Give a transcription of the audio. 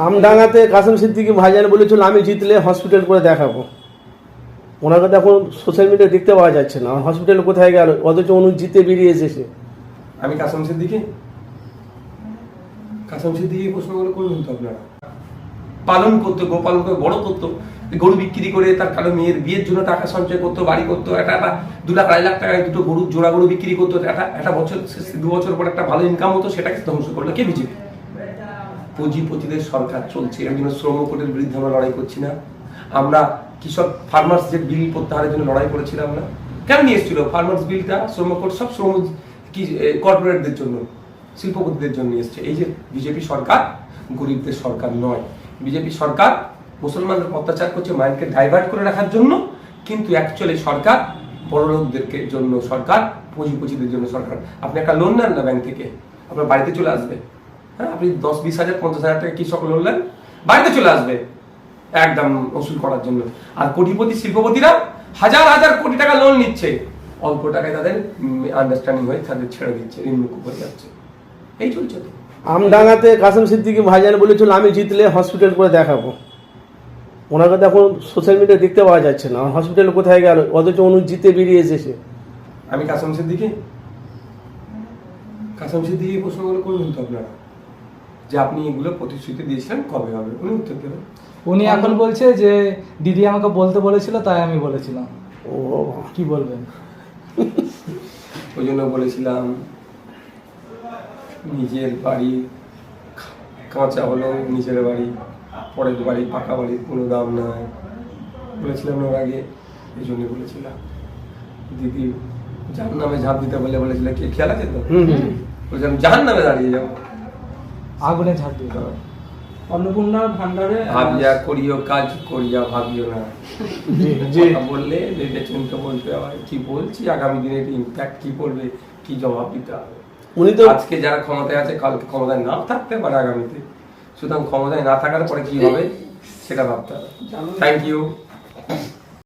আমডাঙ্গাতে কাসেম সিদ্দিকী ভাইজান বলেছিল আমি জিতলে হসপিটাল করে দেখাবো। ওনাকে তো এখন সোশ্যাল মিডিয়া দেখতে পাওয়া যাচ্ছে না, হসপিটাল কোথায় গেল, অথচ উনি জিতে বেরিয়ে এসেছে। আমি কাসেম সিদ্দিকী প্রশ্নগুলো করবেন তো আপনারা। পালন করতো, গোপালন করে বড় করতো, গরু বিক্রি করে তার কালো মেয়ের বিয়ের জন্য টাকা সঞ্চয় করতো, বাড়ি করতো, একটা 2 লাখ 2.5 লাখ টাকায় দুটো গরু জোড়া গরু বিক্রি করতো, একটা বছর 2 বছর পর একটা ভালো ইনকাম হতো, সেটাকে ধ্বংস করলো কে? বিজেপি। পুঁজিপতিদের সরকার চলছে, এর জন্য শ্রম কোটের বিরুদ্ধে আমরা লড়াই করছি না। আমরা কৃষক ফার্মার্স যে বিল প্রত্যাহারের জন্য লড়াই করেছিলাম না, কেন নিয়ে এসেছিল ফার্মার্স বিলটা? শ্রম কোট সব শ্রম কি কর্পোরেটদের জন্য, শিল্পপতিদের জন্য এসছে। এই যে বিজেপি সরকার গরিবদের সরকার নয়। বিজেপি সরকার মুসলমানদের অত্যাচার করছে মাইন্ডকে ডাইভার্ট করে রাখার জন্য, কিন্তু অ্যাকচুয়ালি সরকার বড় লোকদেরকে জন্য সরকার, পুঁজিপতিদের জন্য সরকার। আপনি একটা লোন নেন না ব্যাংক থেকে, আপনার বাড়িতে চলে আসবে। হ্যাঁ, আপনি 10, 20 হাজার 50 হাজার টাকা কৃষক লোন নেন, বাড়িতে চলে আসবে একদম ওসুল করার জন্য। আর কোটিপতি শিল্পপতিরা হাজার হাজার কোটি টাকা লোন নিচ্ছে, অল্প টাকায় তাদের আন্ডারস্ট্যান্ডিং হয়ে তাদের ছেড়ে দিচ্ছে, ঋণমুক্ত করে যাচ্ছে। এই চলছে তো। আমডাঙ্গাতে কাসেম সিদ্দিকী ভাইজান বলেছিল আমি জিতলে হসপিটাল করে দেখাবো। ওনাকে তো এখন সোশ্যাল মিডিয়া দেখতে পাওয়া যাচ্ছে না, হসপিটাল কোথায় গেল, অথচ উনি জিতে বেরিয়ে এসেছে। আমি কাসেম সিদ্দিকী প্রশ্নগুলো করবেন তো আপনারা, যে আপনি এগুলো প্রতিশ্রুতি দিয়েছিলেন কবে হবে, উনি উত্তর দেবেন। উনি এখন বলছে যে দিদি আমাকে বলতে বলেছিল তাই আমি বলেছিলাম। ও কি বলবেন? ওই জন্য বলেছিলাম নিজের বাড়ি কাঁচা হলো, নিজের বাড়ি, পরের বাড়ি পাকা বাড়ির কোনো দাম নাই বলেছিলাম ওর আগে। এই জন্য বলেছিলাম দিদি জাহান্নামে ঝাঁপ দিতে বলেছিল, কে খেয়াল আছে তো? বলছিলাম জাহান্নামে দাঁড়িয়ে যাবো, আগুনে ঝাঁপ দিতে হবে। অন্নপূর্ণার ভান্ডারে ভাবিয়া করিও কাজ, করিয়া ভাবিও না। কথা বললে ভেবে চিন্তে বলতে হবে, কি বলছি, আগামী দিনে ইম্প্যাক্ট কি পড়বে, কি জবাব দিতে হবে। উনি তো আজকে যারা ক্ষমতায় আছে কালকে ক্ষমতায় না থাকতে পারে আগামীতে, সুতরাং ক্ষমতায় না থাকার পরে কি হবে সেটা ভাবতে হবে। Thank you.